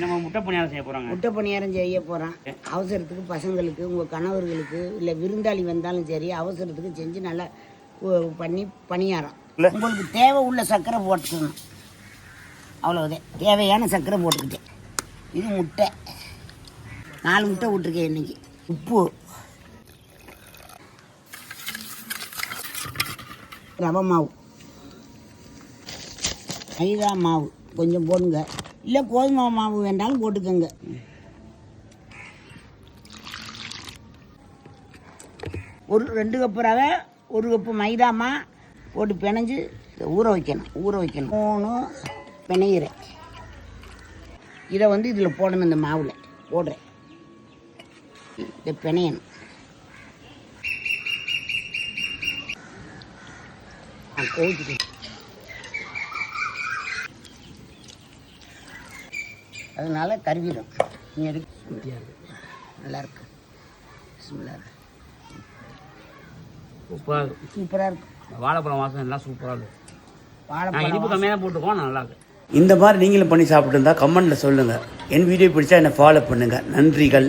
நம்ம முட்டை பணியாரம் செய்ய போகிறாங்க. முட்டை பணியாரம் செய்ய போகிறோம். அவசரத்துக்கு பசங்களுக்கு, உங்கள் கணவர்களுக்கு, இல்லை விருந்தாளி வந்தாலும் சரி, அவசரத்துக்கு செஞ்சு நல்லா பண்ணி பணியாரம். உங்களுக்கு தேவை உள்ள சர்க்கரை போட்டுக்கணும், அவ்வளோதான். தேவையான சர்க்கரை போட்டுக்கிட்டேன். இது முட்டை, 4 முட்டை விட்டுருக்கேன் இன்னைக்கு. உப்பு, ரவை மாவு, மைதா மாவு கொஞ்சம் போடுங்க, இல்லை கோதுமை மாவு வேண்டாலும் போட்டுக்கோங்க. ஒரு 2 கப்பு ரவை, 1 கப்பு மைதாமா போட்டு பிணைஞ்சு ஊற வைக்கணும். 3 பிணையிறேன். இதை இதில் போடணும். இந்த மாவில் போடுறேன். இதை பிணையணும். கோவிச்சுட்டு அதனால கருவிடும். நீ எடுக்க நல்லாயிருக்கு. சூப்பராக இருக்கும். வாழைப்பழம் வாசம் எல்லாம் சூப்பராக இருக்கும். வாழைப்பழம் இனிப்பு கம்மியாக போட்டுக்கோ, நல்லா இருக்கு. இந்த மாதிரி நீங்களும் பண்ணி சாப்பிட்டு இருந்தால் கமெண்ட்டில் சொல்லுங்கள். என் வீடியோ பிடிச்சா என்னை ஃபாலோ பண்ணுங்கள். நன்றிகள்.